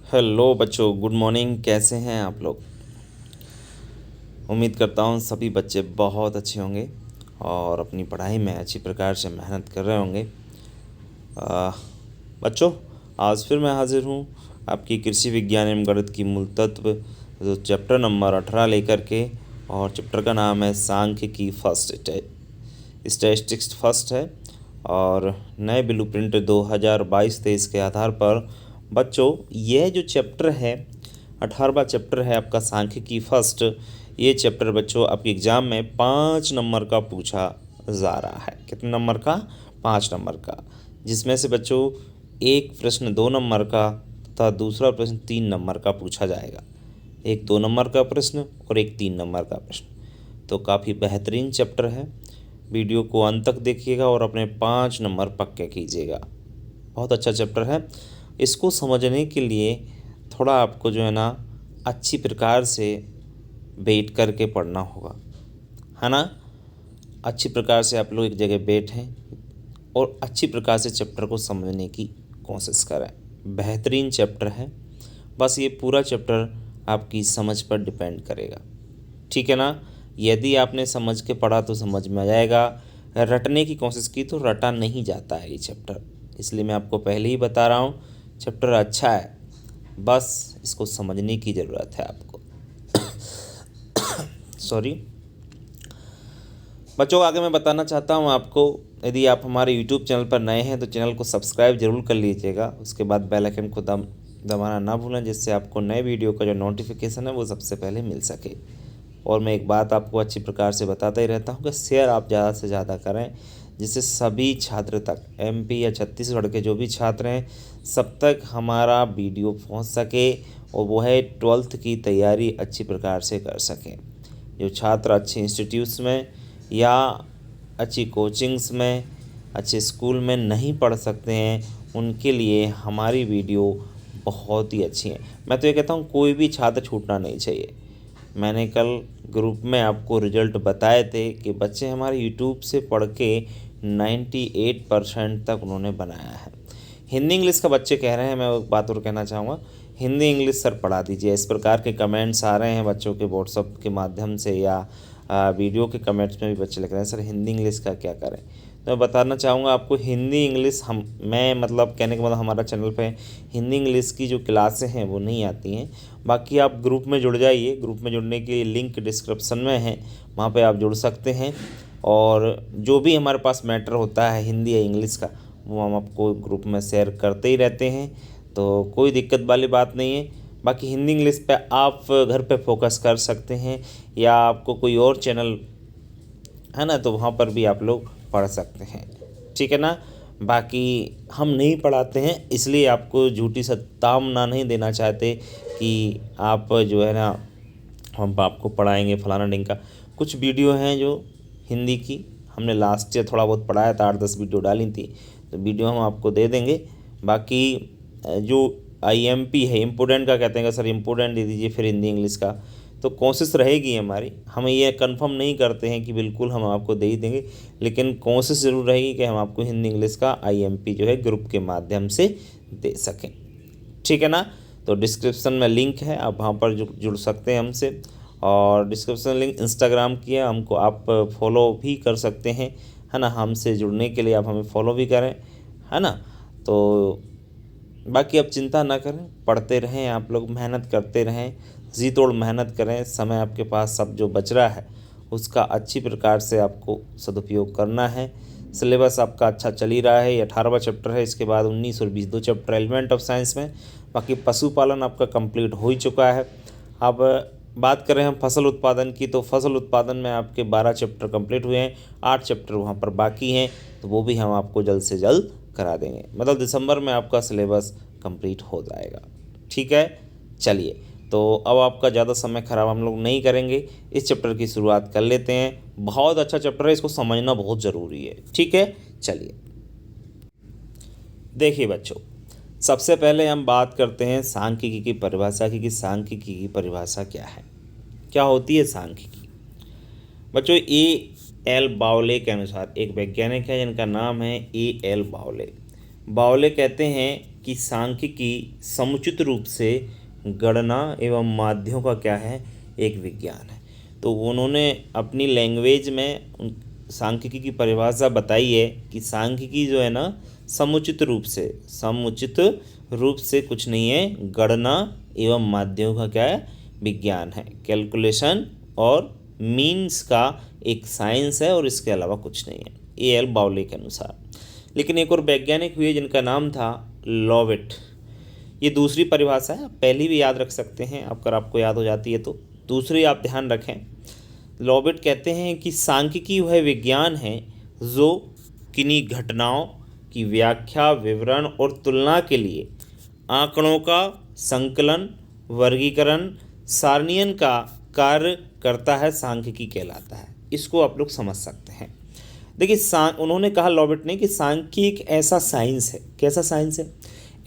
Hello बच्चों, good morning. कैसे हैं आप लोग? उम्मीद करता हूँ सभी बच्चे बहुत अच्छे होंगे और अपनी पढ़ाई में अच्छी प्रकार से मेहनत कर रहे होंगे। आ, बच्चों, आज फिर मैं हाजिर हूँ आपकी कृषि विज्ञान एवं गणित की मूल तत्व जो चैप्टर नंबर 18 लेकर के। और चैप्टर का नाम है सांख्यिकी फर्स्ट, स्टैटिस्टिक्स फर्स्ट है। और नए ब्लूप्रिंट 2022-23 के आधार पर बच्चों यह जो चैप्टर है 18वां चैप्टर है आपका सांख्यिकी फर्स्ट। ये चैप्टर बच्चों आपके एग्ज़ाम में 5 नंबर का पूछा जा रहा है। कितने नंबर का? 5 नंबर का। जिसमें से बच्चों एक प्रश्न 2 नंबर का तथा दूसरा प्रश्न 3 नंबर का पूछा जाएगा। एक 2 नंबर का प्रश्न और एक 3 नंबर का प्रश्न। तो काफ़ी बेहतरीन चैप्टर है। वीडियो को अंत तक देखिएगा और अपने 5 नंबर पक्के कीजिएगा। बहुत अच्छा चैप्टर है। इसको समझने के लिए थोड़ा आपको जो है ना अच्छी प्रकार से बैठ कर के पढ़ना होगा, है ना। अच्छी प्रकार से आप लोग एक जगह बैठें और अच्छी प्रकार से चैप्टर को समझने की कोशिश करें। बेहतरीन चैप्टर है। बस ये पूरा चैप्टर आपकी समझ पर डिपेंड करेगा, ठीक है ना। यदि आपने समझ के पढ़ा तो समझ में आ जाएगा, रटने की कोशिश की तो रटा नहीं जाता है ये चैप्टर। इसलिए मैं आपको पहले ही बता रहा हूँ, चैप्टर अच्छा है, बस इसको समझने की ज़रूरत है आपको। सॉरी बच्चों, आगे मैं बताना चाहता हूँ आपको, यदि आप हमारे यूट्यूब चैनल पर नए हैं तो चैनल को सब्सक्राइब जरूर कर लीजिएगा। उसके बाद बेल आइकन को दबाना ना भूलें, जिससे आपको नए वीडियो का जो नोटिफिकेशन है वो सबसे पहले मिल सके। और मैं एक बात आपको अच्छी प्रकार से बताता ही रहता हूँ कि शेयर आप ज़्यादा से ज़्यादा करें, जिससे सभी छात्र तक, एमपी या छत्तीसगढ़ के जो भी छात्र हैं सब तक हमारा वीडियो पहुँच सके और वो है 12th की तैयारी अच्छी प्रकार से कर सकें। जो छात्र अच्छे इंस्टीट्यूट्स में या अच्छी कोचिंग्स में, अच्छे स्कूल में नहीं पढ़ सकते हैं, उनके लिए हमारी वीडियो बहुत ही अच्छी है। मैं तो ये कहता हूँ कोई भी छात्र छूटना नहीं चाहिए। मैंने कल ग्रुप में आपको रिजल्ट बताए थे कि बच्चे हमारे यूट्यूब से पढ़ के 98% तक उन्होंने बनाया है। हिंदी इंग्लिश का बच्चे कह रहे हैं, मैं एक बात और कहना चाहूँगा, हिंदी इंग्लिश सर पढ़ा दीजिए। इस प्रकार के कमेंट्स आ रहे हैं बच्चों के व्हाट्सअप के माध्यम से या वीडियो के कमेंट्स में भी बच्चे लिख रहे हैं, सर हिंदी इंग्लिश का क्या करें। तो मैं बताना चाहूँगा आपको, हिंदी इंग्लिश मैं मतलब कहने का मतलब हमारा चैनल पे हिंदी इंग्लिश की जो क्लासें हैं वो नहीं आती हैं। बाकी आप ग्रुप में जुड़ जाइए। ग्रुप में जुड़ने के लिए लिंक डिस्क्रिप्शन में है, वहाँ पे आप जुड़ सकते हैं। और जो भी हमारे पास मैटर होता है हिंदी या इंग्लिश का, वो हम आपको ग्रुप में शेयर करते ही रहते हैं, तो कोई दिक्कत वाली बात नहीं है। बाकी हिंदी इंग्लिश पे आप घर पे फोकस कर सकते हैं, या आपको कोई और चैनल है ना तो वहाँ पर भी आप लोग पढ़ सकते हैं, ठीक है ना। बाकी हम नहीं पढ़ाते हैं, इसलिए आपको झूठी सत्तावना नहीं देना चाहते कि आप जो है ना हम आपको पढ़ाएंगे फलाना ढिंका। कुछ वीडियो हैं जो हिंदी की हमने लास्ट ईयर थोड़ा बहुत पढ़ाया था, 8-10 वीडियो डाली थी, तो वीडियो हम आपको दे देंगे। बाकी जो आईएमपी है, इम्पोर्टेंट का कहते हैं कि सर इम्पोर्टेंट दे दीजिए फिर हिंदी इंग्लिश का, तो कोशिश रहेगी हमारी। हम ये कंफर्म नहीं करते हैं कि बिल्कुल हम आपको दे ही देंगे, लेकिन कोशिश ज़रूर रहेगी कि हम आपको हिंदी इंग्लिश का आईएमपी जो है ग्रुप के माध्यम से दे सकें, ठीक है ना। तो डिस्क्रिप्शन में लिंक है, आप वहाँ पर जुड़ सकते हैं हमसे। और डिस्क्रिप्शन लिंक इंस्टाग्राम की है, हमको आप फॉलो भी कर सकते हैं, है ना। हमसे जुड़ने के लिए आप हमें फॉलो भी करें, है ना। तो बाकी आप चिंता ना करें, पढ़ते रहें, आप लोग मेहनत करते रहें, जी तोड़ मेहनत करें। समय आपके पास सब जो बच रहा है उसका अच्छी प्रकार से आपको सदुपयोग करना है। सिलेबस आपका अच्छा चल ही रहा है, ये 18वां चैप्टर है, इसके बाद 19 और 20 दो चैप्टर एलिमेंट ऑफ साइंस में। बाकी पशुपालन आपका कंप्लीट हो ही चुका है। अब बात करें हम फसल उत्पादन की, तो फसल उत्पादन में आपके 12 चैप्टर कंप्लीट हुए हैं, 8 चैप्टर वहाँ पर बाकी हैं, तो वो भी हम आपको जल्द से जल्द करा देंगे। मतलब दिसंबर में आपका सिलेबस कंप्लीट हो जाएगा, ठीक है। चलिए, तो अब आपका ज़्यादा समय ख़राब हम लोग नहीं करेंगे, इस चैप्टर की शुरुआत कर लेते हैं। बहुत अच्छा चैप्टर है, इसको समझना बहुत ज़रूरी है, ठीक है। चलिए देखिए बच्चों, सबसे पहले हम बात करते हैं सांख्यिकी की परिभाषा की, कि सांख्यिकी की परिभाषा क्या है, क्या होती है सांख्यिकी। बच्चों, ए एल बावले के अनुसार, एक वैज्ञानिक है जिनका नाम है ए एल बावले, बावले कहते हैं कि सांख्यिकी समुचित रूप से गणना एवं माध्यों का क्या है, एक विज्ञान है। तो उन्होंने अपनी लैंग्वेज में सांख्यिकी की परिभाषा बताई है कि सांख्यिकी जो है ना समुचित रूप से कुछ नहीं है, गणना एवं माध्यों का क्या है, विज्ञान है। कैलकुलेशन और मीन्स का एक साइंस है और इसके अलावा कुछ नहीं है, A.L. बावले के अनुसार। लेकिन एक और वैज्ञानिक हुए जिनका नाम था लॉवेट। ये दूसरी परिभाषा है, पहली भी याद रख सकते हैं अगर आपको याद हो जाती है तो, दूसरी आप ध्यान रखें। लॉवेट कहते हैं कि सांख्यिकी वह विज्ञान है जो किन्हीं घटनाओं की व्याख्या, विवरण और तुलना के लिए आंकड़ों का संकलन, वर्गीकरण, सारणीयन का कार्य करता है, सांख्यिकी कहलाता है। इसको आप लोग समझ सकते हैं। देखिए उन्होंने कहा लॉवेट ने कि सांख्यिकी एक ऐसा साइंस है, कैसा साइंस है,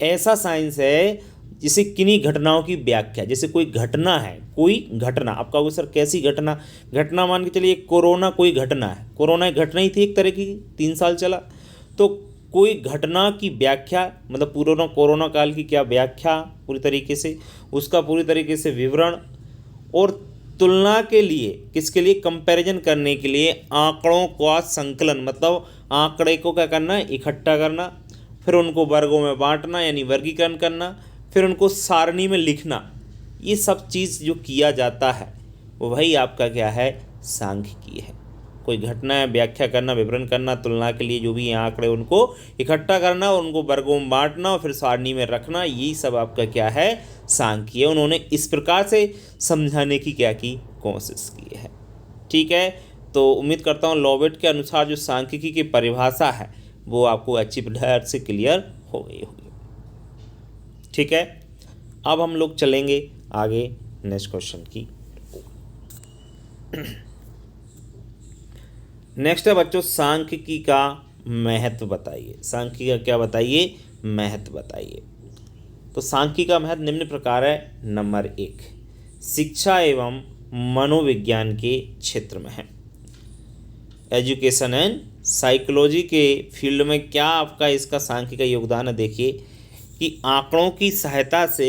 ऐसा साइंस है जिसे किन्हीं घटनाओं की व्याख्या, जैसे कोई घटना है, कोई घटना, आप कहोगे सर कैसी घटना, घटना मान के चलिए कोरोना कोई घटना है, कोरोना एक घटना ही थी एक तरह की, 3 साल चला। तो कोई घटना की व्याख्या मतलब पूरा कोरोना काल की क्या व्याख्या पूरी तरीके से, उसका पूरी तरीके से विवरण और तुलना के लिए, किसके लिए, कंपैरिजन करने के लिए आंकड़ों का संकलन, मतलब आंकड़े को क्या करना, इकट्ठा करना, फिर उनको वर्गों में बांटना यानी वर्गीकरण करना, फिर उनको सारणी में लिखना, ये सब चीज़ जो किया जाता है वही आपका क्या है, सांख्यिकी है। कोई घटना है व्याख्या करना, विवरण करना, तुलना के लिए जो भी आंकड़े उनको इकट्ठा करना और उनको वर्गों में बांटना और फिर सारणी में रखना, यही सब आपका क्या है, सांख्यिकी है। उन्होंने इस प्रकार से समझाने की क्या की, कोशिश की है। ठीक है, तो उम्मीद करता हूँ लॉवेट के अनुसार जो सांख्यिकी की परिभाषा है वो आपको अच्छी तरह से क्लियर हो गई होगी। ठीक है, अब हम लोग चलेंगे आगे नेक्स्ट क्वेश्चन की। नेक्स्ट है बच्चों, सांख्यिकी का महत्व बताइए। सांख्यिकी का क्या बताइए, महत्व बताइए। तो सांख्यिकी का महत्व निम्न प्रकार है। नंबर 1, शिक्षा एवं मनोविज्ञान के क्षेत्र में है। एजुकेशन एंड साइकोलॉजी के फील्ड में क्या आपका इसका सांख्यिकी का योगदान है। देखिए कि आंकड़ों की सहायता से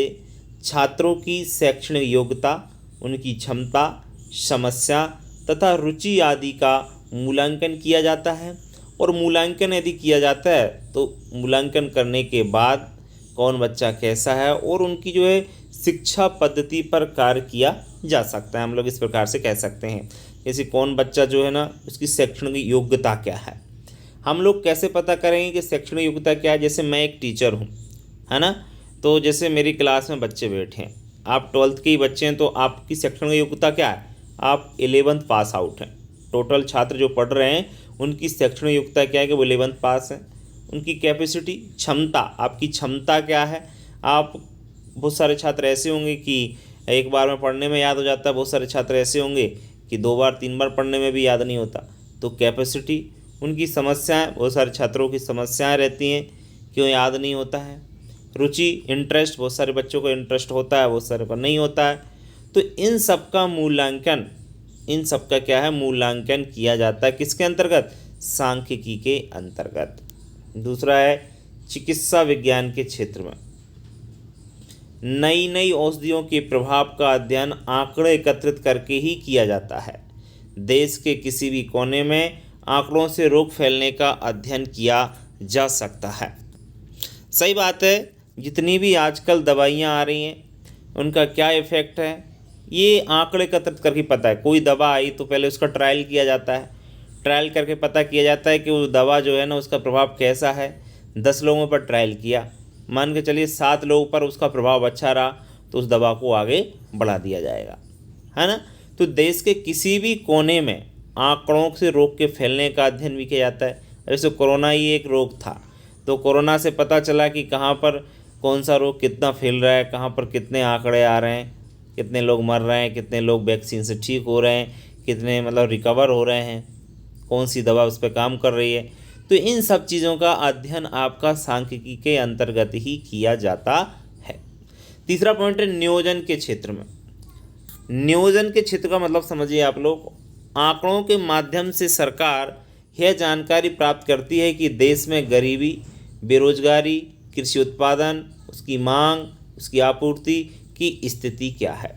छात्रों की शैक्षणिक योग्यता, उनकी क्षमता, समस्या तथा रुचि आदि का मूल्यांकन किया जाता है। और मूल्यांकन यदि किया जाता है तो मूल्यांकन करने के बाद कौन बच्चा कैसा है और उनकी जो है शिक्षा पद्धति पर कार्य किया जा सकता है। हम लोग इस प्रकार से कह सकते हैं, जैसे कौन बच्चा जो है ना उसकी शैक्षणिक योग्यता क्या है। हम लोग कैसे पता करेंगे कि शैक्षणिक योग्यता क्या है। जैसे मैं एक टीचर हूँ, है ना, तो जैसे मेरी क्लास में बच्चे बैठे हैं, आप 12th के ही बच्चे हैं, तो आपकी शैक्षणिक योग्यता क्या है, आप 11th पास आउट हैं। टोटल छात्र जो पढ़ रहे हैं उनकी शैक्षणिक योग्यता क्या है कि वो 11th पास है। उनकी कैपेसिटी, क्षमता, आपकी क्षमता क्या है। आप बहुत सारे छात्र ऐसे होंगे कि एक बार में पढ़ने में याद हो जाता है, बहुत सारे छात्र ऐसे होंगे कि 2 बार 3 बार पढ़ने में भी याद नहीं होता। तो कैपेसिटी, उनकी समस्याएं, बहुत सारे छात्रों की समस्याएं रहती हैं, क्यों याद नहीं होता है। रुचि, इंटरेस्ट, बहुत सारे बच्चों को इंटरेस्ट होता है, बहुत सारे पर नहीं होता है। तो इन सब का मूल्यांकन, इन सब का क्या है, मूल्यांकन किया जाता है किसके अंतर्गत, सांख्यिकी के अंतर्गत। दूसरा है चिकित्सा विज्ञान के क्षेत्र में नई नई औषधियों के प्रभाव का अध्ययन आंकड़े एकत्रित करके ही किया जाता है। देश के किसी भी कोने में आंकड़ों से रोग फैलने का अध्ययन किया जा सकता है। सही बात है, जितनी भी आजकल दवाइयाँ आ रही हैं उनका क्या इफ़ेक्ट है, ये आंकड़े एकत्रित करके पता है। कोई दवा आई तो पहले उसका ट्रायल किया जाता है, ट्रायल करके पता किया जाता है कि वो दवा जो है ना उसका प्रभाव कैसा है। 10 लोगों पर ट्रायल किया, मान के चलिए 7 लोगों पर उसका प्रभाव अच्छा रहा तो उस दवा को आगे बढ़ा दिया जाएगा, है ना। तो देश के किसी भी कोने में आंकड़ों से रोग के फैलने का अध्ययन भी किया जाता है। जैसे कोरोना ही एक रोग था, तो कोरोना से पता चला कि कहाँ पर कौन सा रोग कितना फैल रहा है, कहाँ पर कितने आंकड़े आ रहे हैं, कितने लोग मर रहे हैं, कितने लोग वैक्सीन से ठीक हो रहे हैं, कितने मतलब रिकवर हो रहे हैं, कौन सी दवा उस पर काम कर रही है। तो इन सब चीज़ों का अध्ययन आपका सांख्यिकी के अंतर्गत ही किया जाता है। तीसरा पॉइंट है नियोजन के क्षेत्र में। नियोजन के क्षेत्र का मतलब समझिए आप लोग, आंकड़ों के माध्यम से सरकार यह जानकारी प्राप्त करती है कि देश में गरीबी, बेरोजगारी, कृषि उत्पादन, उसकी मांग, उसकी आपूर्ति की स्थिति क्या है।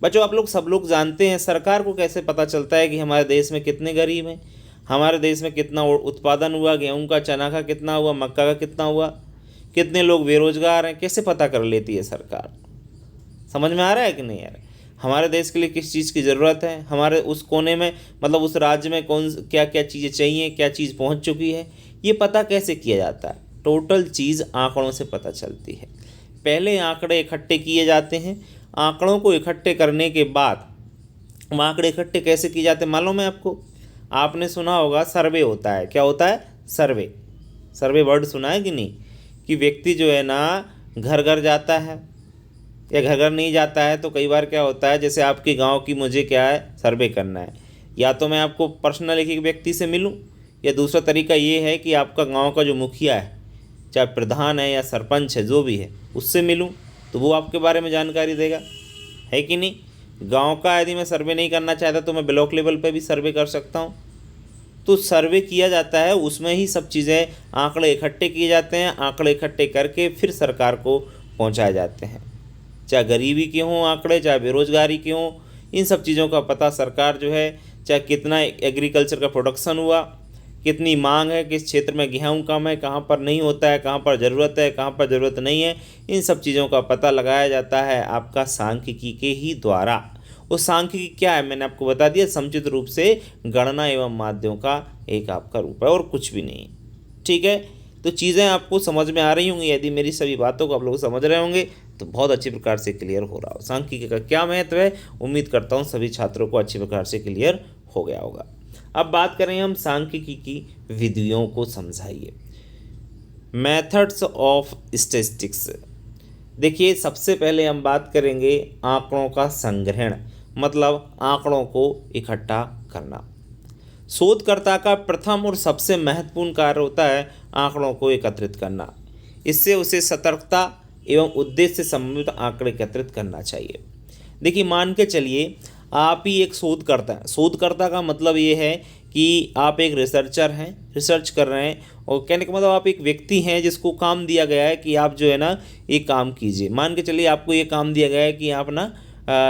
बच्चों आप लोग सब लोग जानते हैं सरकार को कैसे पता चलता है कि हमारे देश में कितने गरीब हैं, हमारे देश में कितना उत्पादन हुआ, गेहूं का, चना का कितना हुआ, मक्का का कितना हुआ, कितने लोग बेरोजगार हैं, कैसे पता कर लेती है सरकार। समझ में आ रहा है कि नहीं आ रहा है। हमारे देश के लिए किस चीज़ की ज़रूरत है, हमारे उस कोने में मतलब उस राज्य में कौन क्या क्या चीज़ें चाहिए, क्या चीज़ पहुंच चुकी है, ये पता कैसे किया जाता है। टोटल चीज़ आंकड़ों से पता चलती है। पहले आंकड़े इकट्ठे किए जाते हैं, आंकड़ों को इकट्ठे करने के बाद आंकड़े इकट्ठे कैसे किए जाते हैं मालूम है आपको। आपने सुना होगा सर्वे होता है। क्या होता है? सर्वे। सर्वे वर्ड सुना है कि नहीं, कि व्यक्ति जो है ना घर घर जाता है या घर घर नहीं जाता है। तो कई बार क्या होता है, जैसे आपके गांव की मुझे क्या है सर्वे करना है, या तो मैं आपको पर्सनल एक एक व्यक्ति से मिलूं, या दूसरा तरीका ये है कि आपका गांव का जो मुखिया है, चाहे प्रधान है या सरपंच है, जो भी है, उससे मिलूं, तो वो आपके बारे में जानकारी देगा, है कि नहीं। गांव का यदि मैं सर्वे नहीं करना चाहता तो मैं ब्लॉक लेवल पे भी सर्वे कर सकता हूं। तो सर्वे किया जाता है, उसमें ही सब चीज़ें आंकड़े इकट्ठे किए जाते हैं। आंकड़े इकट्ठे करके फिर सरकार को पहुंचाए जाते हैं, चाहे गरीबी के हों आंकड़े, चाहे बेरोजगारी के हों। इन सब चीज़ों का पता सरकार जो है, चाहे कितना एग्रीकल्चर का प्रोडक्शन हुआ, कितनी मांग है, किस क्षेत्र में गेहूँ कम है, कहाँ पर नहीं होता है, कहाँ पर ज़रूरत है, कहाँ पर ज़रूरत नहीं है, इन सब चीज़ों का पता लगाया जाता है आपका सांख्यिकी के ही द्वारा। वो सांख्यिकी क्या है मैंने आपको बता दिया, समुचित रूप से गणना एवं माध्यों का एक आपका रूप है और कुछ भी नहीं है। ठीक है, तो चीज़ें आपको समझ में आ रही होंगी। यदि मेरी सभी बातों को आप लोग समझ रहे होंगे तो बहुत अच्छी प्रकार से क्लियर हो रहा हो सांख्यिकी का क्या महत्व है। उम्मीद करता हूँ सभी छात्रों को अच्छी प्रकार से क्लियर हो गया होगा। अब बात करें हम सांख्यिकी की विधियों को समझाइए, मेथड्स ऑफ स्टैटिस्टिक्स। देखिए सबसे पहले हम बात करेंगे आंकड़ों का संग्रहण, मतलब आंकड़ों को इकट्ठा करना। शोधकर्ता का प्रथम और सबसे महत्वपूर्ण कार्य होता है आंकड़ों को एकत्रित करना। इससे उसे सतर्कता एवं उद्देश्य से संबंधित आंकड़े एकत्रित करना चाहिए। देखिए मान के चलिए आप ही एक शोधकर्ता हैं। शोधकर्ता का मतलब ये है कि आप एक रिसर्चर हैं, रिसर्च कर रहे हैं, और कहने का मतलब आप एक व्यक्ति हैं जिसको काम दिया गया है कि आप जो है ना ये काम कीजिए। मान के चलिए आपको ये काम दिया गया है कि आप ना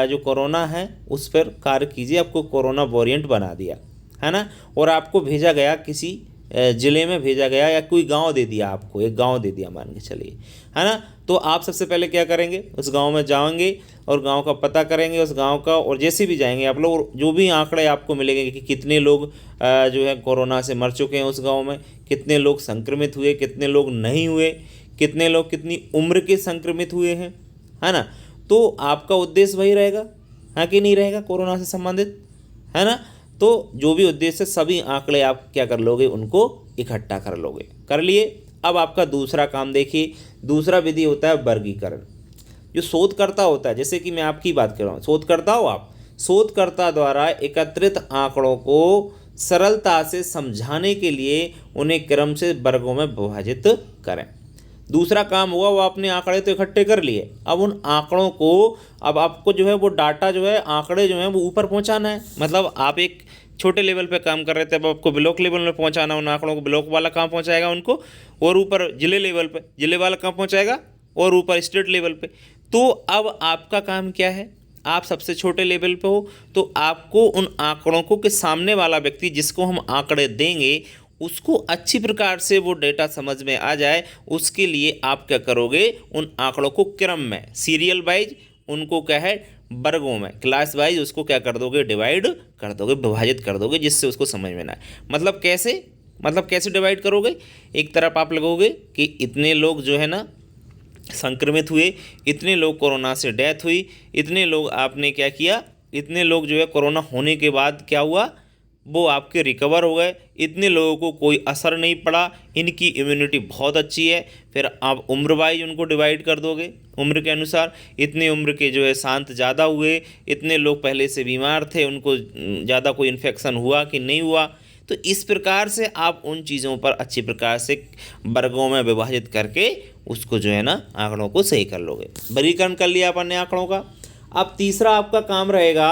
जो कोरोना है उस पर कार्य कीजिए, आपको कोरोना वॉरिएंट बना दिया है ना, और आपको भेजा गया किसी ज़िले में भेजा गया, या कोई गांव दे दिया, आपको एक गांव दे दिया मान के चलिए, है ना। तो आप सबसे पहले क्या करेंगे, उस गांव में जाएंगे और गांव का पता करेंगे उस गांव का, और जैसे भी जाएंगे आप लोग जो भी आंकड़े आपको मिलेंगे कि कितने लोग जो है कोरोना से मर चुके हैं उस गांव में, कितने लोग संक्रमित हुए, कितने लोग नहीं हुए, कितने लोग कितनी उम्र के संक्रमित हुए हैं, है ना। तो आपका उद्देश्य वही रहेगा, हाँ कि नहीं रहेगा, कोरोना से संबंधित, है ना। तो जो भी उद्देश्य सभी आंकड़े आप क्या कर लोगे, उनको इकट्ठा कर लोगे। कर लिए। अब आपका दूसरा काम देखिए, दूसरा विधि होता है वर्गीकरण। जो शोधकर्ता होता है, जैसे कि मैं आपकी बात कर रहा हूँ, शोधकर्ता हो आप, शोधकर्ता द्वारा एकत्रित आंकड़ों को सरलता से समझाने के लिए उन्हें क्रम से वर्गों में विभाजित करें। दूसरा काम हुआ, वो आपने आंकड़े तो इकट्ठे कर लिए, अब उन आंकड़ों को, अब आपको जो है वो डाटा जो है, आंकड़े जो हैं वो ऊपर पहुंचाना है। मतलब आप एक छोटे लेवल पे काम कर रहे थे, अब आपको ब्लॉक लेवल में पहुंचाना उन आंकड़ों को। ब्लॉक वाला कहाँ पहुंचाएगा उनको, और ऊपर जिले लेवल पे, जिले वाला कहाँ पहुंचाएगा, और ऊपर स्टेट लेवल पे। तो अब आपका काम क्या है, आप सबसे छोटे लेवल पे हो, तो आपको उन आंकड़ों को कि सामने वाला व्यक्ति जिसको हम आंकड़े देंगे उसको अच्छी प्रकार से वो डेटा समझ में आ जाए, उसके लिए आप क्या करोगे, उन आंकड़ों को क्रम में, सीरियल वाइज उनको क्या है, वर्गों में, क्लास वाइज उसको क्या कर दोगे, डिवाइड कर दोगे, विभाजित कर दोगे, जिससे उसको समझ में ना आए। मतलब कैसे डिवाइड करोगे, एक तरफ आप लगोगे कि इतने लोग जो है ना संक्रमित हुए, इतने लोग कोरोना से डेथ हुई, इतने लोग आपने क्या किया, इतने लोग जो है कोरोना होने के बाद क्या हुआ, वो आपके रिकवर हो गए, इतने लोगों को कोई असर नहीं पड़ा, इनकी इम्यूनिटी बहुत अच्छी है। फिर आप उम्र वाइज उनको डिवाइड कर दोगे, उम्र के अनुसार, इतने उम्र के जो है शांत ज़्यादा हुए, इतने लोग पहले से बीमार थे, उनको ज़्यादा कोई इन्फेक्शन हुआ कि नहीं हुआ। तो इस प्रकार से आप उन चीज़ों पर अच्छी प्रकार से वर्गों में विभाजित करके उसको जो है ना आंकड़ों को सही कर लोगे। वर्गीकरण कर लिया अपन ने आंकड़ों का। अब तीसरा आपका काम रहेगा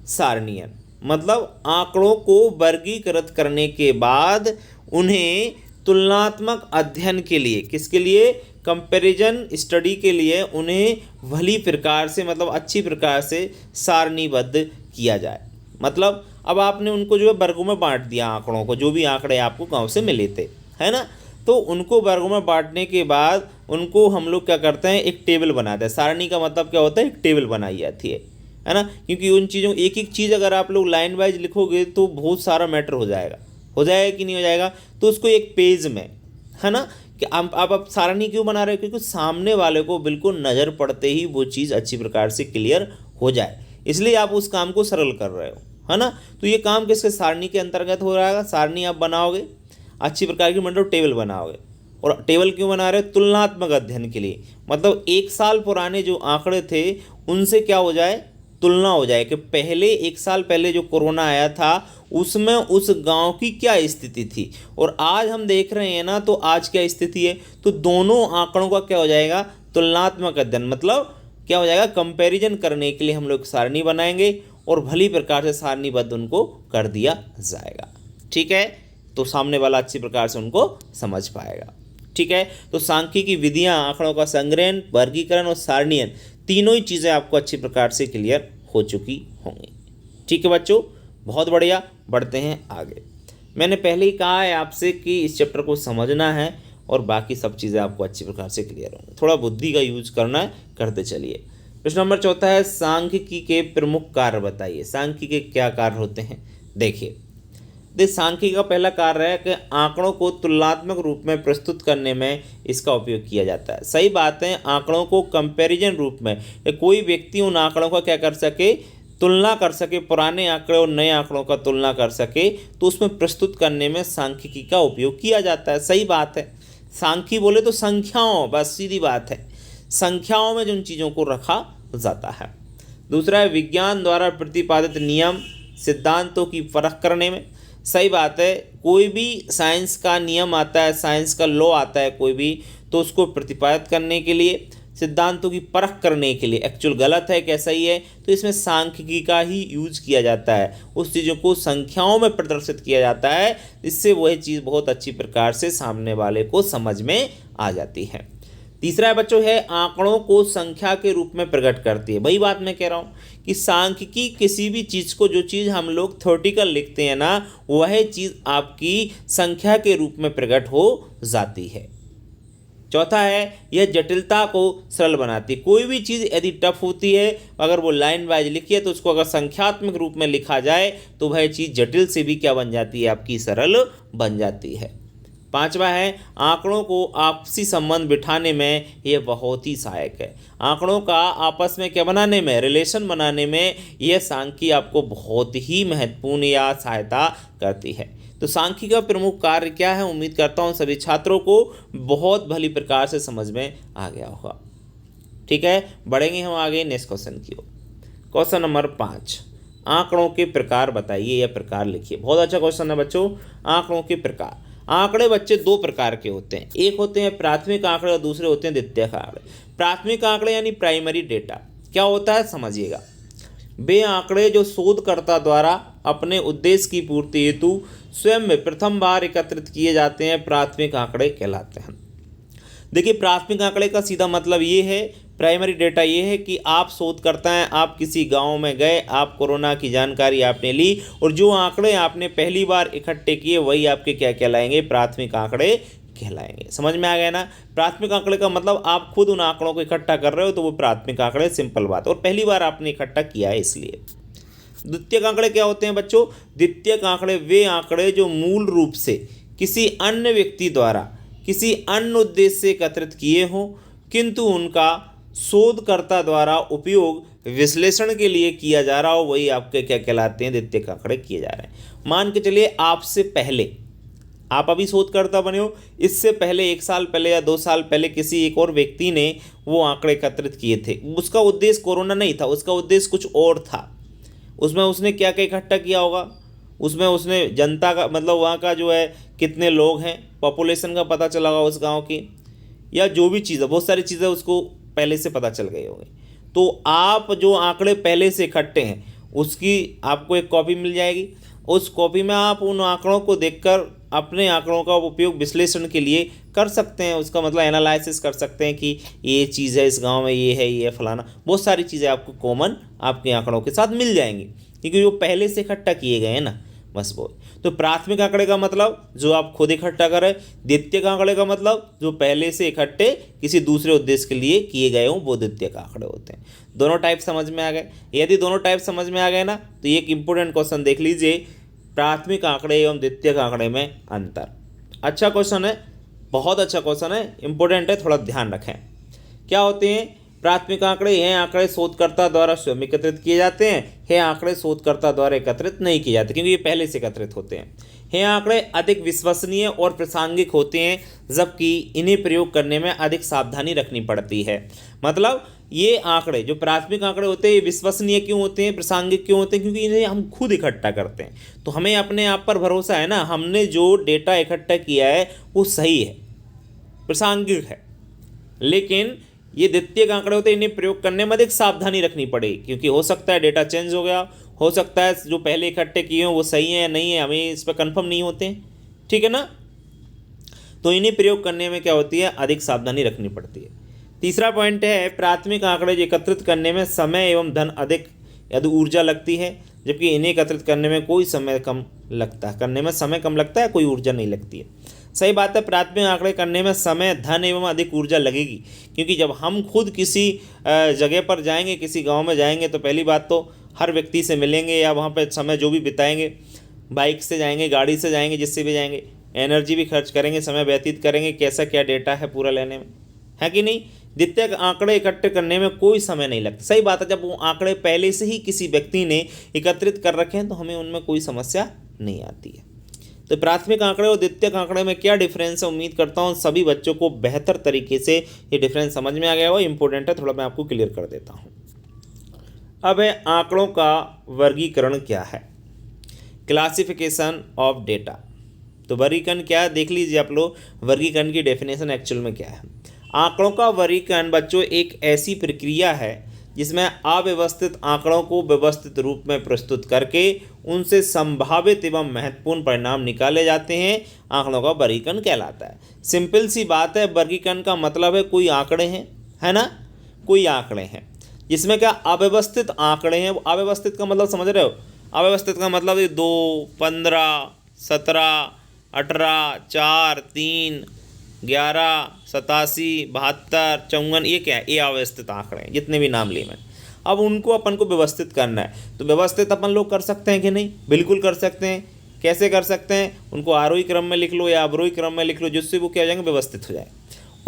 सारणीयन, मतलब आंकड़ों को वर्गीकृत करने के बाद उन्हें तुलनात्मक अध्ययन के लिए, किसके लिए, कंपैरिजन स्टडी के लिए उन्हें भली प्रकार से मतलब अच्छी प्रकार से सारणीबद्ध किया जाए। मतलब अब आपने उनको जो है वर्गों में बांट दिया आंकड़ों को, जो भी आंकड़े आपको गांव से मिले थे, है ना, तो उनको वर्गों में बांटने के बाद उनको हम लोग क्या करते हैं, एक टेबल बनाते हैं। सारणी का मतलब क्या होता है, एक टेबल बनाई जाती है ना, क्योंकि उन चीज़ों एक एक चीज़ अगर आप लोग लाइन वाइज लिखोगे तो बहुत सारा मैटर हो जाएगा कि नहीं हो जाएगा। तो उसको एक पेज में, है ना, कि आप सारणी क्यों बना रहे हो, क्योंकि सामने वाले को बिल्कुल नज़र पड़ते ही वो चीज़ अच्छी प्रकार से क्लियर हो जाए, इसलिए आप उस काम को सरल कर रहे हो, है ना। तो ये काम किसके, सारणी के अंतर्गत हो रहा है। सारणी आप बनाओगे अच्छी प्रकार की, मतलब टेबल बनाओगे। और टेबल क्यों बना रहे हो, तुलनात्मक अध्ययन के लिए, मतलब 1 साल पुराने जो आंकड़े थे उनसे क्या हो जाए, तुलना हो जाए कि पहले 1 साल पहले जो कोरोना आया था उसमें उस गांव की क्या स्थिति थी और आज हम देख रहे हैं ना, तो आज क्या स्थिति है। तो दोनों आंकड़ों का क्या हो जाएगा, तुलनात्मक अध्ययन, मतलब क्या हो जाएगा, कंपैरिजन करने के लिए हम लोग सारणी बनाएंगे और भली प्रकार से सारणीबद्ध उनको कर दिया जाएगा। ठीक है, तो सामने वाला अच्छी प्रकार से उनको समझ पाएगा। ठीक है, तो सांख्यिकी विधियां, आंकड़ों का संग्रहण, वर्गीकरण और सारणीयन, तीनों ही चीज़ें आपको अच्छी प्रकार से क्लियर हो चुकी होंगी। ठीक है बच्चों, बहुत बढ़िया, बढ़ते हैं आगे। मैंने पहले ही कहा है आपसे कि इस चैप्टर को समझना है और बाकी सब चीज़ें आपको अच्छी प्रकार से क्लियर होंगी। थोड़ा बुद्धि का यूज करना है, करते चलिए। प्रश्न नंबर 4 है, सांख्यिकी के प्रमुख कार्य बताइए। सांख्यिकी के क्या कार्य होते हैं, देखिए। सांख्यिकी का पहला कार्य है कि आंकड़ों को तुलनात्मक रूप में प्रस्तुत करने में इसका उपयोग किया जाता है। सही बात है, आंकड़ों को कंपैरिजन रूप में, कोई व्यक्ति उन आंकड़ों का क्या कर सके, तुलना कर सके, पुराने आंकड़े और नए आंकड़ों का तुलना कर सके, तो उसमें प्रस्तुत करने में सांख्यिकी का उपयोग किया जाता है। सही बात है, सांख्यिकी बोले तो संख्याओं, बस सीधी बात है, संख्याओं में जिन चीज़ों को रखा जाता है। दूसरा है, विज्ञान द्वारा प्रतिपादित नियम सिद्धांतों की परख करने में। सही बात है, कोई भी साइंस का नियम आता है, साइंस का लॉ आता है कोई भी, तो उसको प्रतिपादित करने के लिए, सिद्धांतों की परख करने के लिए, एक्चुअल गलत है क्या सही है, तो इसमें सांख्यिकी का ही यूज किया जाता है। उस चीज़ों को संख्याओं में प्रदर्शित किया जाता है, इससे वही चीज़ बहुत अच्छी प्रकार से सामने वाले को समझ में आ जाती है। तीसरा है बच्चों है, आंकड़ों को संख्या के रूप में प्रकट करती है। वही बात मैं कह रहा हूँ कि सांख्यिकी किसी भी चीज़ को, जो चीज़ हम लोग थ्योरेटिकल लिखते हैं ना, वह चीज़ आपकी संख्या के रूप में प्रकट हो जाती है। चौथा है, यह जटिलता को सरल बनाती है। कोई भी चीज़ यदि टफ होती है, अगर वो लाइन वाइज लिखी है, तो उसको अगर संख्यात्मक रूप में लिखा जाए तो वह चीज़ जटिल से भी क्या बन जाती है, आपकी सरल बन जाती है। पांचवा है, आंकड़ों को आपसी संबंध बिठाने में यह बहुत ही सहायक है। आंकड़ों का आपस में क्या बनाने में, रिलेशन बनाने में यह सांख्यिकी आपको बहुत ही महत्वपूर्ण या सहायता करती है। तो सांख्यिकी का प्रमुख कार्य क्या है, उम्मीद करता हूँ सभी छात्रों को बहुत भली प्रकार से समझ में आ गया होगा। ठीक है, बढ़ेंगे हम आगे नेक्स्ट क्वेश्चन की ओर। क्वेश्चन नंबर 5, आंकड़ों के प्रकार बताइए या प्रकार लिखिए। बहुत अच्छा क्वेश्चन है बच्चों। आंकड़ों के प्रकार, आंकड़े बच्चे 2 प्रकार के होते हैं, एक होते हैं प्राथमिक आंकड़े और दूसरे होते हैं द्वितीयक आंकड़े। प्राथमिक आंकड़े यानी प्राइमरी डेटा क्या होता है, समझिएगा। वे आंकड़े जो शोधकर्ता द्वारा अपने उद्देश्य की पूर्ति हेतु स्वयं में प्रथम बार एकत्रित किए जाते हैं, प्राथमिक आंकड़े कहलाते हैं। देखिए, प्राथमिक आंकड़े का सीधा मतलब ये है, प्राइमरी डेटा ये है कि आप शोधकर्ता हैं, आप किसी गांव में गए, आप कोरोना की जानकारी आपने ली और जो आंकड़े आपने पहली बार इकट्ठे किए वही आपके क्या कहलाएंगे, प्राथमिक आंकड़े कहलाएंगे। समझ में आ गया ना। प्राथमिक आंकड़े का मतलब आप खुद उन आंकड़ों को इकट्ठा कर रहे हो तो वो प्राथमिक आंकड़े, सिंपल बात, और पहली बार आपने इकट्ठा किया है इसलिए। द्वितीयक आंकड़े क्या होते हैं बच्चों, द्वितीयक आंकड़े वे आंकड़े जो मूल रूप से किसी अन्य व्यक्ति द्वारा किसी अन्य उद्देश्य से एकत्रित किए हों, किंतु उनका शोधकर्ता द्वारा उपयोग विश्लेषण के लिए किया जा रहा हो, वही आपके क्या कहलाते हैं, द्वितीयक आंकड़े किए जा रहे हैं। मान के चलिए आपसे पहले, आप अभी शोधकर्ता बने हो, इससे पहले 1 साल पहले या 2 साल पहले किसी एक और व्यक्ति ने वो आंकड़े एकत्रित किए थे। उसका उद्देश्य कोरोना नहीं था, उसका उद्देश्य कुछ और था। उसमें उसने क्या क्या इकट्ठा किया होगा, उसमें उसने जनता का मतलब वहाँ का जो है कितने लोग हैं, पॉपुलेशन का पता चला होगा उस गांव की, या जो भी चीज़ है, बहुत सारी चीज़ें उसको पहले से पता चल गई होगी। तो आप जो आंकड़े पहले से इकट्ठे हैं उसकी आपको एक कॉपी मिल जाएगी। उस कॉपी में आप उन आंकड़ों को देखकर अपने आंकड़ों का उपयोग विश्लेषण के लिए कर सकते हैं, उसका मतलब एनालिसिस कर सकते हैं कि ये चीज़ है इस गांव में, ये है फलाना, बहुत सारी चीज़ें आपको कॉमन आपके आंकड़ों के साथ मिल जाएंगी क्योंकि वो पहले से इकट्ठा किए गए हैं ना, बस वो। तो प्राथमिक आंकड़े का मतलब जो आप खुद इकट्ठा करें, द्वितीयक आंकड़े का मतलब जो पहले से इकट्ठे किसी दूसरे उद्देश्य के लिए किए गए हों, वो द्वितीयक आंकड़े होते हैं। दोनों टाइप समझ में आ गए। यदि दोनों टाइप समझ में आ गए ना, तो एक इंपॉर्टेंट क्वेश्चन देख लीजिए, प्राथमिक आंकड़े एवं द्वितीयक आंकड़े में अंतर। अच्छा क्वेश्चन है, बहुत अच्छा क्वेश्चन है, इंपॉर्टेंट है, थोड़ा ध्यान रखें। क्या होते हैं प्राथमिक आंकड़े? यह आंकड़े शोधकर्ता द्वारा स्वयं एकत्रित किए जाते हैं। यह आंकड़े शोधकर्ता द्वारा एकत्रित नहीं किए जाते क्योंकि ये पहले से एकत्रित होते हैं। यह आंकड़े अधिक विश्वसनीय और प्रासंगिक होते हैं, जबकि इन्हें प्रयोग करने में अधिक सावधानी रखनी पड़ती है। मतलब ये आंकड़े जो प्राथमिक आंकड़े होते हैं, ये विश्वसनीय क्यों होते हैं, प्रासंगिक क्यों होते हैं? क्योंकि इन्हें हम खुद इकट्ठा करते हैं, तो हमें अपने आप पर भरोसा है ना, हमने जो डेटा इकट्ठा किया है वो सही है, प्रासंगिक है। लेकिन ये द्वितीयक आंकड़े होते हैं, इन्हें प्रयोग करने में अधिक सावधानी रखनी पड़ेगी क्योंकि हो सकता है डेटा चेंज हो गया, हो सकता है जो पहले इकट्ठे किए हों वो सही है या नहीं है, हमें इस पर कंफर्म नहीं होते हैं, ठीक है ना। तो इन्हें प्रयोग करने में क्या होती है, अधिक सावधानी रखनी पड़ती है। तीसरा पॉइंट है, प्राथमिक आंकड़े एकत्रित करने में समय एवं धन अधिक यदि ऊर्जा लगती है, जबकि इन्हें एकत्रित करने में कोई समय कम लगता है, करने में समय कम लगता है, कोई ऊर्जा नहीं लगती है। सही बात है, प्राथमिक आंकड़े करने में समय, धन एवं अधिक ऊर्जा लगेगी क्योंकि जब हम खुद किसी जगह पर जाएंगे, किसी गांव में जाएंगे, तो पहली बात तो हर व्यक्ति से मिलेंगे या वहां पर समय जो भी बिताएंगे, बाइक से जाएंगे, गाड़ी से जाएंगे, जिससे भी जाएंगे, एनर्जी भी खर्च करेंगे, समय व्यतीत करेंगे, कैसा क्या डेटा है पूरा लेने में, है कि नहीं। द्वितीयक आंकड़े इकट्ठे करने में कोई समय नहीं लगता। सही बात है, जब वो आंकड़े पहले से ही किसी व्यक्ति ने एकत्रित कर रखे हैं तो हमें उनमें कोई समस्या नहीं आती है। तो प्राथमिक आंकड़े और द्वितीयक आंकड़े में क्या डिफरेंस है, उम्मीद करता हूँ सभी बच्चों को बेहतर तरीके से ये डिफरेंस समझ में आ गया हो। इंपॉर्टेंट है, थोड़ा मैं आपको क्लियर कर देता हूँ। अब है आंकड़ों का वर्गीकरण क्या है, क्लासिफिकेशन ऑफ डेटा। तो वर्गीकरण क्या है देख लीजिए आप लोग, वर्गीकरण की डेफिनेशन एक्चुअल में क्या है। आंकड़ों का वर्गीकरण बच्चों एक ऐसी प्रक्रिया है जिसमें अव्यवस्थित आंकड़ों को व्यवस्थित रूप में प्रस्तुत करके उनसे संभावित एवं महत्वपूर्ण परिणाम निकाले जाते हैं, आंकड़ों का वर्गीकरण कहलाता है। सिंपल सी बात है, वर्गीकरण का मतलब है कोई आंकड़े हैं, है ना, कोई आंकड़े हैं जिसमें क्या अव्यवस्थित आंकड़े हैं। अव्यवस्थित का मतलब समझ रहे हो, अव्यवस्थित का मतलब 2, 15, 17, 18, 4, 3, 11, 87, 72, 54, ये क्या है, ये अव्यवस्थित आंकड़े हैं, जितने भी नाम लिए मैंने। अब उनको अपन को व्यवस्थित करना है, तो व्यवस्थित अपन लोग कर सकते हैं कि नहीं, बिल्कुल कर सकते हैं। कैसे कर सकते हैं, उनको आरोही क्रम में लिख लो या अवरोही क्रम में लिख लो, जिससे वो क्या हो जाएंगे, व्यवस्थित हो जाए।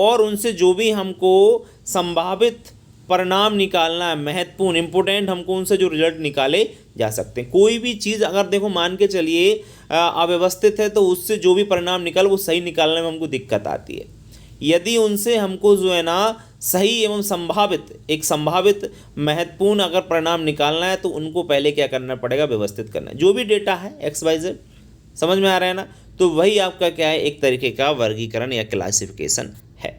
और उनसे जो भी हमको संभावित परिणाम निकालना है, महत्वपूर्ण इंपोर्टेंट, हमको उनसे जो रिजल्ट निकाले जा सकते हैं। कोई भी चीज़ अगर देखो मान के चलिए अव्यवस्थित है, तो उससे जो भी परिणाम निकाल वो सही निकालने में हमको दिक्कत आती है। यदि उनसे हमको जो है ना सही एवं एक संभावित महत्वपूर्ण अगर परिणाम निकालना है, तो उनको पहले क्या करना पड़ेगा, व्यवस्थित करना है। जो भी डेटा है XYZ, समझ में आ रहा है ना, तो वही आपका क्या है, एक तरीके का वर्गीकरण या क्लासिफिकेशन है।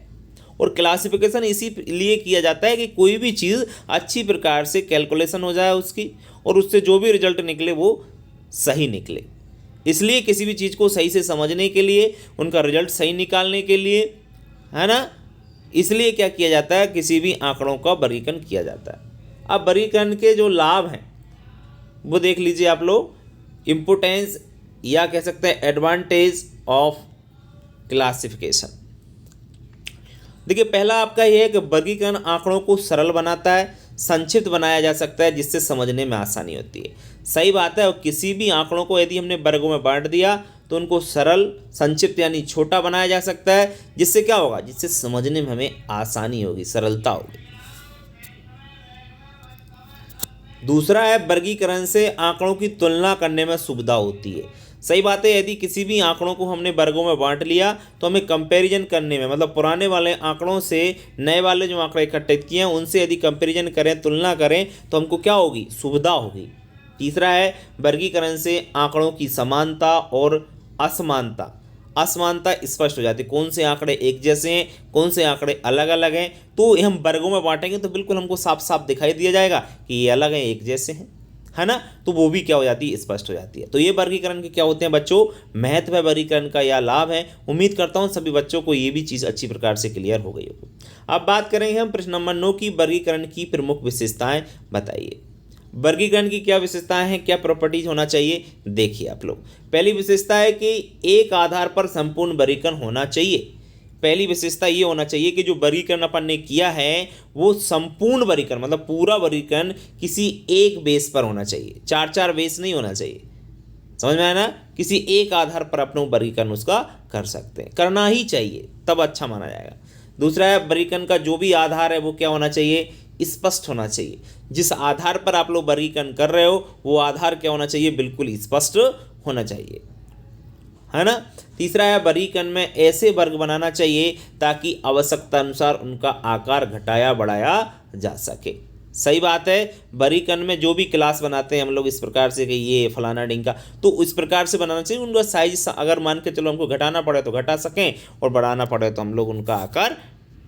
और क्लासिफिकेशन इसीलिए किया जाता है कि कोई भी चीज़ अच्छी प्रकार से कैलकुलेशन हो जाए उसकी, और उससे जो भी रिजल्ट निकले वो सही निकले। इसलिए किसी भी चीज़ को सही से समझने के लिए, उनका रिजल्ट सही निकालने के लिए, है ना, इसलिए क्या किया जाता है, किसी भी आंकड़ों का वर्गीकरण किया जाता है। अब वर्गीकरण के जो लाभ हैं वो देख लीजिए आप लोग। इम्पोर्टेंस या कह सकते हैं एडवांटेज ऑफ क्लासिफिकेशन। देखिए, पहला आपका यह है कि वर्गीकरण आंकड़ों को सरल बनाता है, संक्षिप्त बनाया जा सकता है, जिससे समझने में आसानी होती है। सही बात है, और किसी भी आंकड़ों को यदि हमने वर्गों में बांट दिया तो उनको सरल, संक्षिप्त यानी छोटा बनाया जा सकता है, जिससे क्या होगा, जिससे समझने में हमें आसानी होगी, सरलता होगी। दूसरा है, वर्गीकरण से आंकड़ों की तुलना करने में सुविधा होती है। सही बात है, यदि किसी भी आंकड़ों को हमने वर्गों में बांट लिया तो हमें कंपैरिजन करने में, मतलब पुराने वाले आंकड़ों से नए वाले जो आंकड़े इकट्ठे किए हैं उनसे यदि कंपैरिजन करें, तुलना करें, तो हमको क्या होगी, सुविधा होगी। तीसरा है, वर्गीकरण से आंकड़ों की समानता और असमानता स्पष्ट हो जाती है। कौन से आंकड़े एक जैसे हैं, कौन से आंकड़े अलग अलग हैं, तो हम वर्गों में बांटेंगे तो बिल्कुल हमको साफ साफ दिखाई दिया जाएगा कि ये अलग हैं, एक जैसे हैं, है ना, तो वो भी क्या हो जाती है, स्पष्ट हो जाती है। तो ये वर्गीकरण के क्या होते हैं बच्चों, महत्व है वर्गीकरण का या लाभ है। उम्मीद करता हूँ सभी बच्चों को ये भी चीज़ अच्छी प्रकार से क्लियर हो गई होगी। अब बात करेंगे हम प्रश्न नंबर 9 की, वर्गीकरण की प्रमुख विशेषताएं बताइए। वर्गीकरण की क्या विशेषताएं हैं, क्या प्रॉपर्टीज होना चाहिए, देखिए आप लोग। पहली विशेषता है कि एक आधार पर संपूर्ण वर्गीकरण होना चाहिए। पहली विशेषता ये होना चाहिए कि जो वर्गीकरण अपन ने किया है वो संपूर्ण वर्गीकरण, मतलब पूरा वर्गीकरण किसी एक बेस पर होना चाहिए, चार चार बेस नहीं होना चाहिए। समझ में आया ना, किसी एक आधार पर अपना वर्गीकरण उसका कर सकते हैं, करना ही चाहिए, तब अच्छा माना जाएगा। दूसरा है वर्गीकरण का जो भी आधार है वो क्या होना चाहिए, स्पष्ट होना चाहिए। जिस आधार पर आप लोग वर्गीकरण कर रहे हो वो आधार क्या होना चाहिए, बिल्कुल स्पष्ट होना चाहिए, है ना। तीसरा है वर्गीकरण में ऐसे वर्ग बनाना चाहिए ताकि आवश्यकता अनुसार उनका आकार घटाया बढ़ाया जा सके। सही बात है, वर्गीकरण में जो भी क्लास बनाते हैं हम लोग इस प्रकार से कि ये फलाना डिंका, तो इस प्रकार से बनाना चाहिए। उनका साइज अगर मान के चलो हमको घटाना पड़े तो घटा सकें और बढ़ाना पड़े तो हम लोग उनका आकार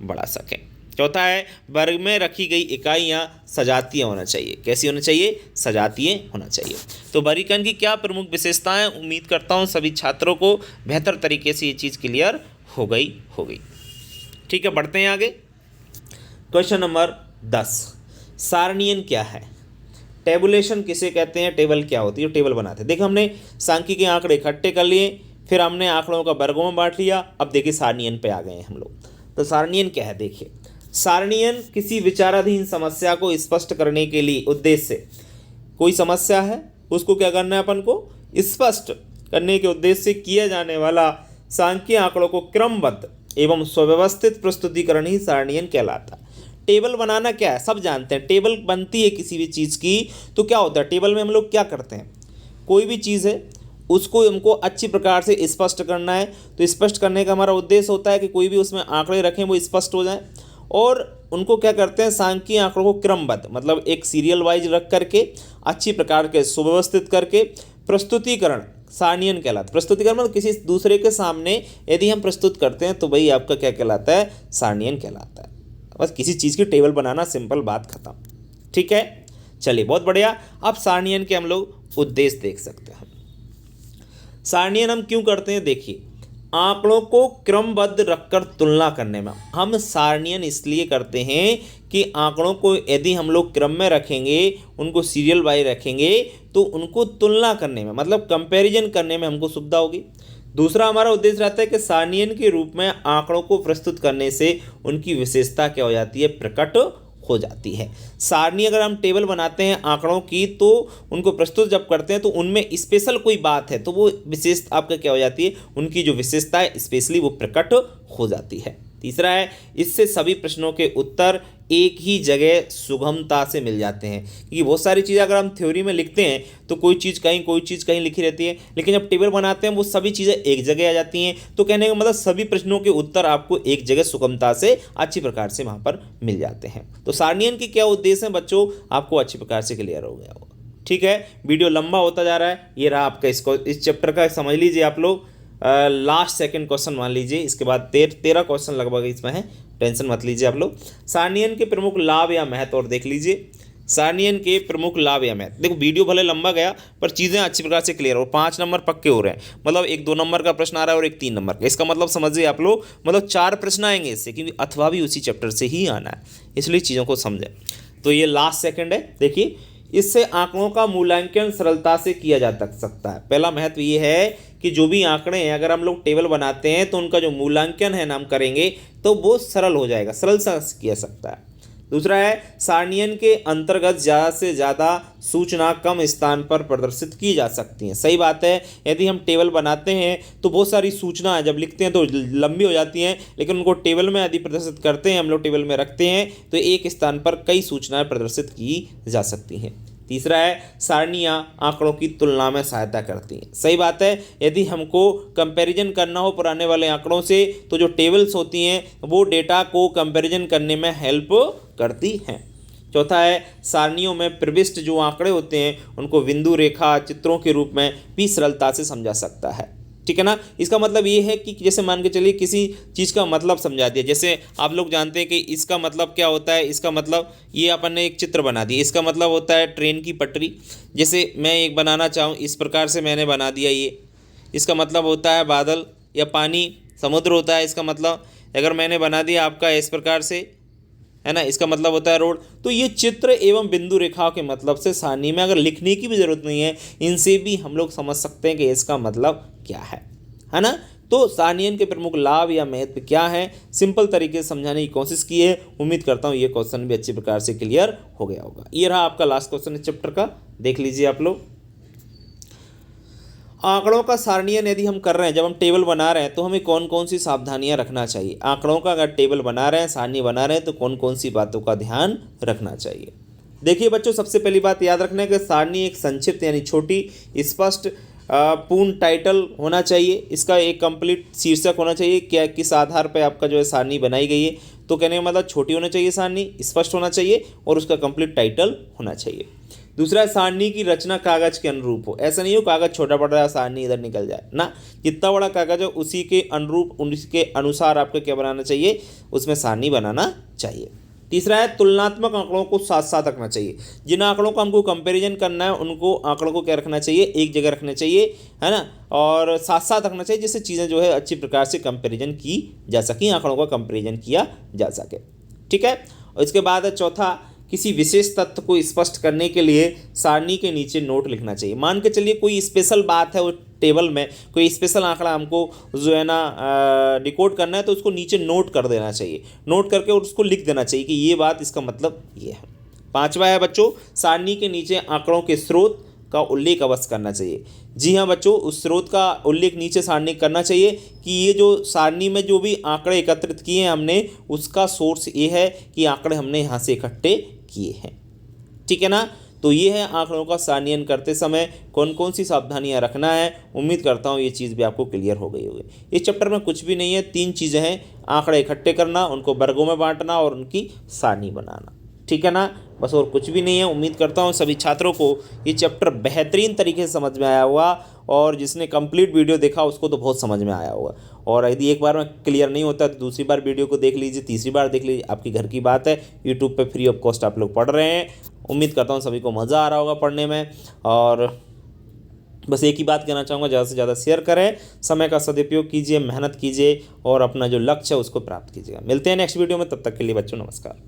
बढ़ा सकें। चौथा है वर्ग में रखी गई इकाइयाँ सजातीय होना चाहिए। कैसी होना चाहिए, सजातीय होना चाहिए। तो वर्गीकरण की क्या प्रमुख विशेषताएं, उम्मीद करता हूँ सभी छात्रों को बेहतर तरीके से ये चीज़ क्लियर हो गई। ठीक है, बढ़ते हैं आगे। क्वेश्चन नंबर 10, सारणीयन क्या है, टेबुलेशन किसे कहते हैं, टेबल क्या होती है, टेबल बनाते हैं। देखो हमने सांख्यिकी के आंकड़े इकट्ठे कर लिए, फिर हमने आंकड़ों का वर्गों में बांट लिया, अब देखिए सारणीयन पे आ गए हैं हम लोग। तो सारणीयन क्या है, देखिए सारणीयन किसी विचाराधीन समस्या को स्पष्ट करने के लिए उद्देश्य से, कोई समस्या है उसको क्या करना है अपन को स्पष्ट करने के उद्देश्य से किया जाने वाला सांख्यिकीय आंकड़ों को क्रमबद्ध एवं सुव्यवस्थित प्रस्तुतिकरण ही सारणीयन कहलाता है। टेबल बनाना क्या है, सब जानते हैं, टेबल बनती है किसी भी चीज़ की तो क्या होता है, टेबल में हम लोग क्या करते हैं, कोई भी चीज़ है उसको हमको अच्छी प्रकार से स्पष्ट करना है। तो स्पष्ट करने का हमारा उद्देश्य होता है कि कोई भी उसमें आंकड़े रखें वो स्पष्ट हो जाए, और उनको क्या करते हैं, सांख्यिकीय आंकड़ों को क्रमबद्ध मतलब एक सीरियल वाइज रख करके अच्छी प्रकार के सुव्यवस्थित करके प्रस्तुतिकरण सारणीयन कहलाता है। प्रस्तुतिकरण मतलब किसी दूसरे के सामने यदि हम प्रस्तुत करते हैं तो भाई आपका क्या कहलाता है, सारणीयन कहलाता है। बस किसी चीज़ की टेबल बनाना, सिंपल बात खत्म। ठीक है, चलिए बहुत बढ़िया। अब सारणीयन के हम लोग उद्देश्य देख सकते हैं। सारणीयन हम क्यों करते हैं, देखिए आंकड़ों को क्रमबद्ध रखकर तुलना करने में हम सारणीयन इसलिए करते हैं कि आंकड़ों को यदि हम लोग क्रम में रखेंगे, उनको सीरियल वाइज रखेंगे तो उनको तुलना करने में मतलब कंपैरिजन करने में हमको सुविधा होगी। दूसरा हमारा उद्देश्य रहता है कि सारणीयन के रूप में आंकड़ों को प्रस्तुत करने से उनकी विशेषता क्या हो जाती है, प्रकट हो जाती है। सारणी अगर हम टेबल बनाते हैं आंकड़ों की तो उनको प्रस्तुत जब करते हैं तो उनमें स्पेशल कोई बात है तो वो विशेष आपका क्या हो जाती है, उनकी जो विशेषता है स्पेशली वो प्रकट हो जाती है। तीसरा है इससे सभी प्रश्नों के उत्तर एक ही जगह सुगमता से मिल जाते हैं, क्योंकि बहुत सारी चीज़ें अगर हम थ्योरी में लिखते हैं तो कोई चीज़ कहीं लिखी रहती है, लेकिन जब टेबल बनाते हैं वो सभी चीज़ें एक जगह आ जाती हैं। तो कहने का मतलब सभी प्रश्नों के उत्तर आपको एक जगह सुगमता से अच्छी प्रकार से वहाँ पर मिल जाते हैं। तो सारणीयन की क्या उद्देश्य है बच्चों, आपको अच्छी प्रकार से क्लियर हो गया होगा। ठीक है, वीडियो लंबा होता जा रहा है, ये रहा आपका इस चैप्टर का, समझ लीजिए आप लोग लास्ट सेकंड क्वेश्चन मान लीजिए, इसके बाद 13 क्वेश्चन लगभग इसमें है, टेंशन मत लीजिए आप लोग। सारणीयन के प्रमुख लाभ या महत्व और देख लीजिए, सारणीयन के प्रमुख लाभ या महत्व। देखो वीडियो भले लंबा गया पर चीज़ें अच्छी प्रकार से क्लियर हो, 5 नंबर पक्के हो रहे हैं, मतलब एक 2 नंबर का प्रश्न आ रहा है और एक 3 नंबर का। इसका मतलब समझिए आप लोग, मतलब 4 प्रश्न आएंगे इससे, क्योंकि अथवा भी उसी चैप्टर से ही आना है, इसलिए चीज़ों को समझें। तो ये लास्ट सेकंड है, देखिए इससे आंकड़ों का मूल्यांकन सरलता से किया जा सकता है। पहला महत्व ये है कि जो भी आंकड़े हैं अगर हम लोग टेबल बनाते हैं तो उनका जो मूल्यांकन है नाम करेंगे तो वो सरल हो जाएगा, सरल सा किया सकता है। दूसरा है सारणीयन के अंतर्गत ज़्यादा से ज़्यादा सूचना कम स्थान पर प्रदर्शित की जा सकती हैं। सही बात है, यदि हम टेबल बनाते हैं तो बहुत सारी सूचनाएं जब लिखते हैं तो लंबी हो जाती हैं, लेकिन उनको टेबल में यदि प्रदर्शित करते हैं, हम लोग टेबल में रखते हैं तो एक स्थान पर कई सूचनाएं प्रदर्शित की जा सकती हैं। तीसरा है सारणियाँ आंकड़ों की तुलना में सहायता करती हैं। सही बात है, यदि हमको कंपैरिजन करना हो पुराने वाले आंकड़ों से तो जो टेबल्स होती हैं वो डेटा को कंपैरिजन करने में हेल्प करती हैं। चौथा है सारणियों में प्रविष्ट जो आंकड़े होते हैं उनको बिंदु रेखा चित्रों के रूप में भी सरलता से समझा सकता है। ठीक है ना। इसका मतलब ये है कि जैसे मान के चलिए किसी चीज़ का मतलब समझा दिया, जैसे आप लोग जानते हैं कि इसका मतलब क्या होता है, इसका मतलब ये अपन ने एक चित्र बना दिया, इसका मतलब होता है ट्रेन की पटरी। जैसे मैं एक बनाना चाहूँ, इस प्रकार से मैंने बना दिया ये, इसका मतलब होता है बादल या पानी, समुद्र होता है इसका मतलब। अगर मैंने बना दिया आपका इस प्रकार से, है ना, इसका मतलब होता है रोड। तो ये चित्र एवं बिंदु रेखाओं के मतलब से सारणी में अगर लिखने की भी ज़रूरत नहीं है, इनसे भी हम लोग समझ सकते हैं कि इसका मतलब क्या है ना। तो सारणियन के प्रमुख लाभ या महत्व क्या है, सिंपल तरीके से समझाने की कोशिश की है। उम्मीद करता हूँ ये क्वेश्चन भी अच्छी प्रकार से क्लियर हो गया होगा। ये रहा आपका लास्ट क्वेश्चन इस चैप्टर का, देख लीजिए आप लोग। आंकड़ों का सारणीयन यदि हम कर रहे हैं, जब हम टेबल बना रहे हैं तो हमें कौन कौन सी सावधानियां रखना चाहिए। आंकड़ों का अगर टेबल बना रहे हैं, सारणी बना रहे हैं, तो कौन कौन सी बातों का ध्यान रखना चाहिए। देखिए बच्चों, सबसे पहली बात याद रखना है कि सारणी एक संक्षिप्त यानी छोटी, स्पष्ट, पूर्ण टाइटल होना चाहिए। इसका एक कंप्लीट शीर्षक होना चाहिए, क्या किस आधार पर आपका जो है सारणी बनाई गई है। तो कहने का मतलब छोटी होना चाहिए सारणी, स्पष्ट होना चाहिए और उसका कंप्लीट टाइटल होना चाहिए। दूसरा है सारणी की रचना कागज के अनुरूप हो। ऐसा नहीं हो कागज छोटा पड़ रहा है सारणी इधर निकल जाए ना, जितना बड़ा कागज है उसी के अनुरूप, उसी अनुसार आपको क्या बनाना चाहिए, उसमें सारणी बनाना चाहिए। तीसरा है तुलनात्मक आंकड़ों को साथ साथ रखना चाहिए। जिन आंकड़ों को हमको कंपैरिजन करना है उनको आंकड़ों को क्या रखना चाहिए, एक जगह रखना चाहिए, है ना, और साथ साथ रखना चाहिए, जिससे चीज़ें जो है अच्छी प्रकार से कंपैरिजन की जा सकें, आंकड़ों का कंपैरिजन किया जा सके। ठीक है। और इसके बाद है चौथा, किसी विशेष तथ्य को स्पष्ट करने के लिए सारणी के नीचे नोट लिखना चाहिए। मान के चलिए कोई स्पेशल बात है, वो टेबल में कोई स्पेशल आंकड़ा हमको जो है ना डिकोड करना है, तो उसको नीचे नोट कर देना चाहिए, नोट करके उसको लिख देना चाहिए कि ये बात, इसका मतलब ये है। पांचवा है बच्चों, सारणी के नीचे आंकड़ों के स्रोत का उल्लेख अवश्य करना चाहिए। जी हाँ बच्चों, उस स्रोत का उल्लेख नीचे सारणी करना चाहिए कि ये जो सारणी में जो भी आंकड़े एकत्रित किए हैं हमने, उसका सोर्स ये है कि आंकड़े हमने यहाँ से इकट्ठे किए हैं। ठीक है ना। तो ये है आंकड़ों का सारणीयन करते समय कौन कौन सी सावधानियां रखना है। उम्मीद करता हूँ ये चीज़ भी आपको क्लियर हो गई होगी। इस चैप्टर में कुछ भी नहीं है, 3 चीज़ें हैं, आंकड़े इकट्ठे करना, उनको वर्गों में बांटना और उनकी सारणी बनाना। ठीक है ना, बस और कुछ भी नहीं है। उम्मीद करता हूँ सभी छात्रों को ये चैप्टर बेहतरीन तरीके से समझ में आया होगा, और जिसने कंप्लीट वीडियो देखा उसको तो बहुत समझ में आया होगा। और यदि एक बार में क्लियर नहीं होता तो दूसरी बार वीडियो को देख लीजिए, तीसरी बार देख लीजिए, आपकी घर की बात है। यूट्यूब पे फ्री ऑफ कॉस्ट आप लोग पढ़ रहे हैं। उम्मीद करता हूँ सभी को मज़ा आ रहा होगा पढ़ने में। और बस एक ही बात कहना चाहूँगा, ज़्यादा से ज़्यादा शेयर करें, समय का सदुपयोग कीजिए, मेहनत कीजिए और अपना जो लक्ष्य है उसको प्राप्त कीजिएगा। मिलते हैं नेक्स्ट वीडियो में, तब तक के लिए बच्चों नमस्कार।